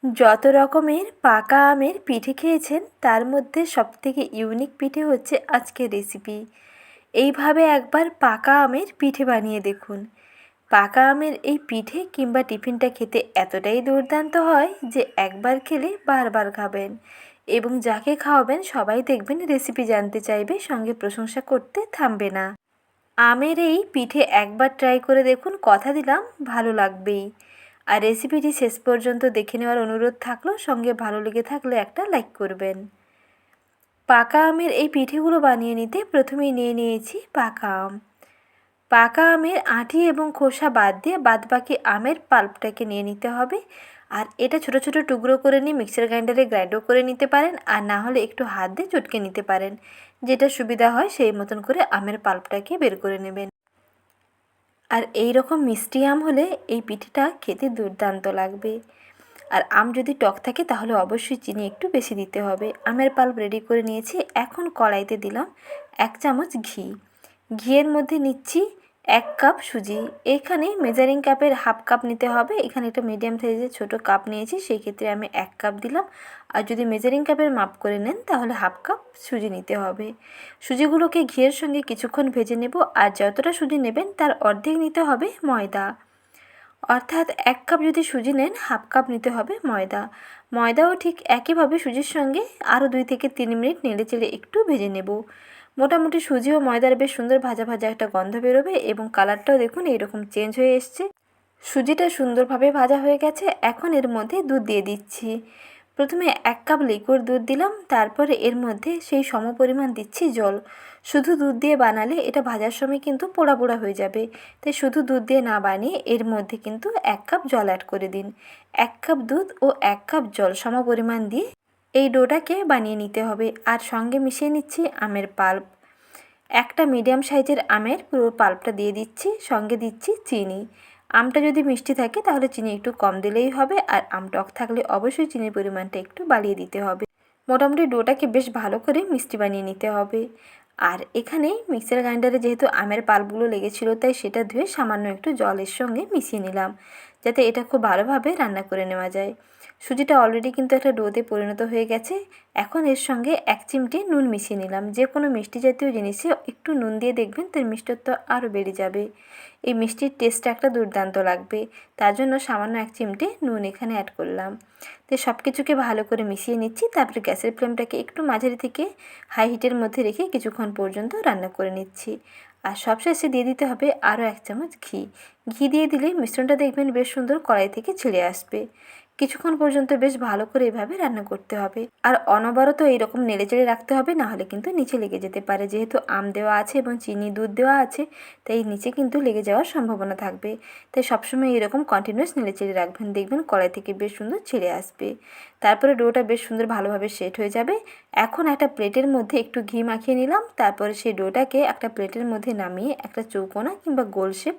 যত রকমের পাকা আমের পিঠে খেয়েছেন তার মধ্যে সবথেকে ইউনিক পিঠে হচ্ছে আজকের রেসিপি। এইভাবে একবার পাকা আমের পিঠে বানিয়ে দেখুন। পাকা আমের এই পিঠে কিংবা টিফিনটা খেতে এতটাই দুর্দান্ত হয় যে একবার খেলে বারবার খাবেন, এবং যাকে খাওয়াবেন সবাই দেখবেন রেসিপি জানতে চাইবে, সঙ্গে প্রশংসা করতে থামবে না। আমের এই পিঠে একবার ট্রাই করে দেখুন, কথা দিলাম ভালো লাগবেই। আর রেসিপিটি শেষ পর্যন্ত দেখে নেওয়ার অনুরোধ থাকলো, সঙ্গে ভালো লেগে থাকলে একটা লাইক করবেন। পাকা আমের এই পিঠেগুলো বানিয়ে নিতে প্রথমেই নিয়ে নিয়েছি পাকা আম। পাকা আমের আঁটি এবং খোসা বাদ দিয়ে বাদবাকি আমের পাল্পটাকে নিয়ে নিতে হবে। আর এটা ছোট ছোট টুকরো করে নিয়ে মিক্সার গ্রাইন্ডারে গ্রাইন্ডও করে নিতে পারেন, আর না হলে একটু হাত দিয়ে চটকে নিতে পারেন। যেটা সুবিধা হয় সেই মতন করে আমের পাল্পটাকে বের করে নেবেন। আর এই রকম মিষ্টি আম হলে এই পিঠেটা খেতে দুর্দান্ত লাগবে। আর আম যদি টক থাকে তাহলে অবশ্যই চিনি একটু বেশি দিতে হবে। আমের পাল্প রেডি করে নিয়েছি। এখন কড়াইতে দিলাম 1 চামচ ঘি। ঘিয়ের মধ্যে নিচ্ছি 1 কাপ সুজি। এখানে মেজারিং কাপের হাফ কাপ নিতে হবে। এখানে একটা মিডিয়াম সাইজের ছোটো কাপ নিয়েছি, সেই ক্ষেত্রে আমি 1 কাপ দিলাম। আর যদি মেজারিং কাপের মাপ করে নেন তাহলে হাফ কাপ সুজি নিতে হবে। সুজিগুলোকে ঘিয়ের সঙ্গে কিছুক্ষণ ভেজে নেব। আর যতটা সুজি নেবেন তার অর্ধেক নিতে হবে ময়দা। অর্থাৎ 1 কাপ যদি সুজি নেন হাফ কাপ নিতে হবে ময়দা। ময়দাও ঠিক একইভাবে সুজির সঙ্গে আরও 2 থেকে 3 মিনিট নেড়েচেড়ে একটু ভেজে নেব। মোটামুটি সুজি ও ময়দার বেশ সুন্দর ভাজা ভাজা একটা গন্ধ বেরোবে, এবং কালারটাও দেখুন এইরকম চেঞ্জ হয়ে এসছে। সুজিটা সুন্দরভাবে ভাজা হয়ে গেছে। এখন এর মধ্যে দুধ দিয়ে দিচ্ছি। প্রথমে 1 কাপ লিকুইড দুধ দিলাম, তারপরে এর মধ্যে সেই সমপরিমাণ দিচ্ছি জল। শুধু দুধ দিয়ে বানালে এটা ভাজার সময় কিন্তু পোড়া পোড়া হয়ে যাবে, তাই শুধু দুধ দিয়ে না বানিয়ে এর মধ্যে কিন্তু 1 কাপ জল অ্যাড করে দিন। 1 কাপ দুধ ও 1 কাপ জল সমপরিমাণ দিয়ে এই ডোটাকে বানিয়ে নিতে হবে। আর সঙ্গে মিশিয়ে নিচ্ছি আমের পাল্প। একটা মিডিয়াম সাইজের আমের পুরো পাল্পটা দিয়ে দিচ্ছি, সঙ্গে দিচ্ছি চিনি। আমটা যদি মিষ্টি থাকে তাহলে চিনি একটু কম দিলেই হবে, আর আম টক থাকলে অবশ্যই চিনির পরিমাণটা একটু বাড়িয়ে দিতে হবে। মোটামুটি ডোটাকে বেশ ভালো করে মিষ্টি বানিয়ে নিতে হবে। আর এখানে মিক্সার গ্রাইন্ডারে যেহেতু আমের পাল্পগুলো লেগেছিলো, তাই সেটা ধুয়ে সামান্য একটু জলের সঙ্গে মিশিয়ে নিলাম, যাতে এটা খুব ভালোভাবে রান্না করে নেওয়া যায়। সুজিটা অলরেডি কিন্তু একটা ডোতে পরিণত হয়ে গেছে। এখন এর সঙ্গে 1 চিমটে নুন মিশিয়ে নিলাম। যে কোনো মিষ্টি জাতীয় জিনিসে একটু নুন দিয়ে দেখবেন তার মিষ্টত্ব আরও বেড়ে যাবে। এই মিষ্টির টেস্টটা একটা দুর্দান্ত লাগবে। তার জন্য সামান্য 1 চিমটে নুন এখানে অ্যাড করলাম। তো সব কিছুকে ভালো করে মিশিয়ে নিচ্ছি। তারপরে গ্যাসের ফ্লেমটাকে একটু মাঝারি থেকে হাই হিটের মধ্যে রেখে কিছুক্ষণ পর্যন্ত রান্না করে নিচ্ছি। আর সবশেষে দিয়ে দিতে হবে আরও 1 চামচ ঘি। ঘি দিয়ে দিলে মিশ্রণটা দেখবেন বেশ সুন্দর কড়াই থেকে ছেড়ে আসবে। কিছুক্ষণ পর্যন্ত বেশ ভালো করে এভাবে রান্না করতে হবে। আর অনবরত এইরকম নেড়েচেড়ে রাখতে হবে, না হলে কিন্তু নিচে লেগে যেতে পারে। যেহেতু আম দেওয়া আছে এবং চিনি দুধ দেওয়া আছে, তাই নিচে কিন্তু লেগে যাওয়ার সম্ভাবনা থাকবে। তাই সবসময় এরকম কন্টিনিউয়াস নেড়েচেড়ে রাখবেন, দেখবেন কড়াই থেকে বেশ সুন্দর ছেড়ে আসবে। তারপরে ডোটা বেশ সুন্দর ভালোভাবে সেট হয়ে যাবে। এখন একটা প্লেটের মধ্যে একটু ঘি মাখিয়ে নিলাম। তারপরে সেই ডোটাকে একটা প্লেটের মধ্যে নামিয়ে একটা চৌকোনা কিংবা গোল শেপ,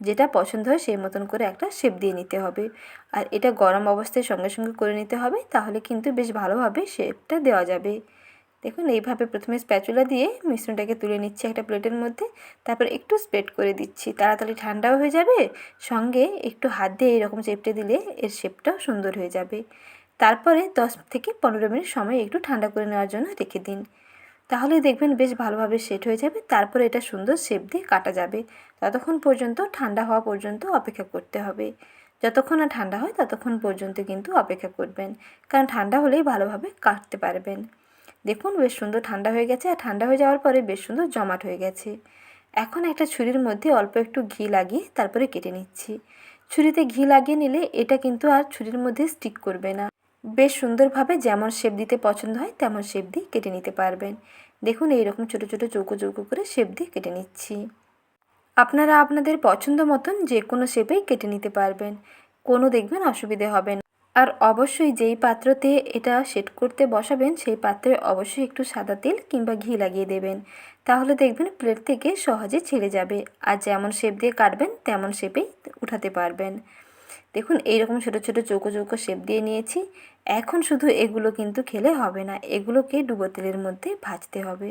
যেটা পছন্দ হয় সেই মতন করে একটা শেপ দিয়ে নিতে হবে। আর এটা গরম অবস্থায় সঙ্গে সঙ্গে করে নিতে হবে, তাহলে কিন্তু বেশ ভালোভাবে শেপটা দেওয়া যাবে। দেখুন এইভাবে প্রথমে স্প্যাচুলা দিয়ে মিশ্রণটাকে তুলে নিচ্ছি একটা প্লেটের মধ্যে। তারপর একটু স্প্রেড করে দিচ্ছি, তাড়াতাড়ি ঠান্ডাও হয়ে যাবে। সঙ্গে একটু হাত দিয়ে এরকম চেপটে দিলে এর শেপটাও সুন্দর হয়ে যাবে। তারপরে 10 থেকে 15 মিনিট সময় একটু ঠান্ডা করে নেওয়ার জন্য রেখে দিন। তাহলে দেখবেন বেশ ভালোভাবে সেট হয়ে যাবে। তারপরে এটা সুন্দর শেপ দিয়ে কাটা যাবে। ততক্ষণ পর্যন্ত ঠান্ডা হওয়া পর্যন্ত অপেক্ষা করতে হবে। যতক্ষণ না ঠান্ডা হয় ততক্ষণ পর্যন্ত কিন্তু অপেক্ষা করবেন, কারণ ঠান্ডা হলেই ভালোভাবে কাটতে পারবেন। দেখুন বেশ সুন্দর ঠান্ডা হয়ে গেছে, আর ঠান্ডা হয়ে যাওয়ার পরে বেশ সুন্দর জমাট হয়ে গেছে। এখন একটা ছুরির মধ্যে অল্প একটু ঘি লাগিয়ে তারপরে কেটে নিচ্ছি। ছুরিতে ঘি লাগিয়ে নিলে এটা কিন্তু আর ছুরির মধ্যে স্টিক করবে না। বেশ সুন্দরভাবে যেমন শেপ দিতে পছন্দ হয় তেমন শেপ দিয়ে কেটে নিতে পারবেন। দেখুন এইরকম ছোটো ছোটো চৌকো চৌকো করে শেপ দিয়ে কেটে নিচ্ছি। আপনারা আপনাদের পছন্দ মতন যে কোনো শেপেই কেটে নিতে পারবেন, কোনো দেখবেন অসুবিধে হবে না। আর অবশ্যই যেই পাত্রতে এটা সেট করতে বসাবেন সেই পাত্রে অবশ্যই একটু সাদা তেল কিংবা ঘি লাগিয়ে দেবেন, তাহলে দেখবেন প্লেট থেকে সহজে ছেড়ে যাবে। আর যেমন শেপ দিয়ে কাটবেন তেমন শেপেই উঠাতে পারবেন। দেখুন এইরকম ছোটো ছোটো চৌকো চৌকো শেপ দিয়ে নিয়েছি। এখন শুধু এগুলো কিন্তু খেলে হবে না, এগুলোকে ডুবো তেলের মধ্যে ভাজতে হবে।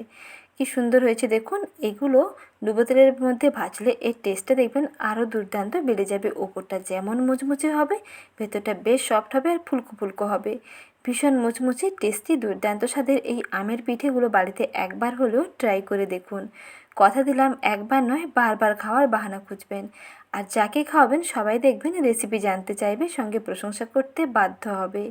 কি সুন্দর হয়েছে দেখুন। এগুলো ডুবো তেলের মধ্যে ভাজলে এর টেস্টটা দেখবেন আরও দুর্দান্ত বেড়ে যাবে। ওপরটা যেমন মুচমুচে হবে, ভেতরটা বেশ সফট হবে আর ফুলকো ফুলকো হবে। ভীষণ মুচমুচে টেস্টি দুর্দান্ত স্বাদের এই আমের পিঠেগুলো বাড়িতে একবার হলেও ট্রাই করে দেখুন। কথা দিলাম একবার নয়, বারবার খাওয়ার বাহানা খুঁজবেন। আর যাকে খাওয়াবেন সবাই দেখবেন রেসিপি জানতে চাইবে, সঙ্গে প্রশংসা করতে বাধ্য হবে।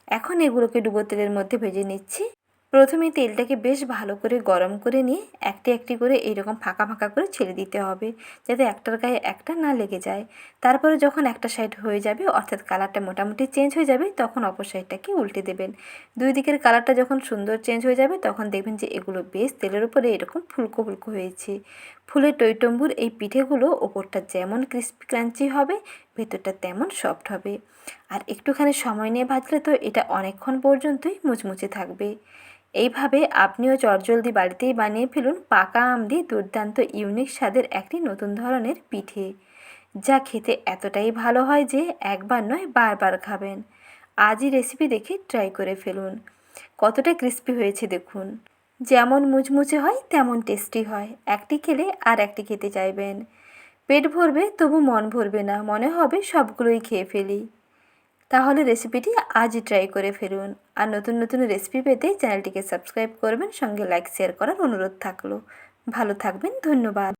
এখন এগুলোকে ডুবো তেলের মধ্যে ভেজে নিচ্ছি। প্রথমে তেলটাকে বেশ ভালো করে গরম করে নিয়ে একটি একটি করে এইরকম ফাঁকা ফাঁকা করে ছেড়ে দিতে হবে, যাতে একটার গায়ে একটা না লেগে যায়। তারপরে যখন একটা সাইড হয়ে যাবে, অর্থাৎ কালারটা মোটামুটি চেঞ্জ হয়ে যাবে, তখন অপর সাইডটাকে উল্টে দেবেন। দুই দিকের কালারটা যখন সুন্দর চেঞ্জ হয়ে যাবে, তখন দেখবেন যে এগুলো বেশ তেলের উপরে এরকম ফুলকো ফুলকো হয়েছে। ফুলে টইটম্বুর এই পিঠেগুলো ওপরটা যেমন ক্রিস্পি ক্রাঞ্চি হবে, ভেতরটা তেমন সফট হবে। আর একটুখানি সময় নিয়ে ভাজলে তো এটা অনেকক্ষণ পর্যন্তই মুচমুচে থাকবে। এইভাবে আপনিও চটজলদি বাড়িতেই বানিয়ে ফেলুন পাকা আম দিয়ে দুর্দান্ত ইউনিক স্বাদের একটি নতুন ধরনের পিঠে, যা খেতে এতটাই ভালো হয় যে একবার নয় বারবার খাবেন। আজই রেসিপি দেখে ট্রাই করে ফেলুন। কতটা ক্রিস্পি হয়েছে দেখুন। যেমন মুচমুচে হয় তেমন টেস্টি হয়। একটি খেলে আর একটি খেতে চাইবেন। পেট ভরবে তবু মন ভরবে না, মনে হবে সবগুলোই খেয়ে ফেলি। তাহলে রেসিপিটি আজই ট্রাই করে ফেলুন। আর নতুন নতুন রেসিপি পেতে চ্যানেলটিকে সাবস্ক্রাইব করবেন, সঙ্গে লাইক শেয়ার করার অনুরোধ থাকলো। ভালো থাকবেন, ধন্যবাদ।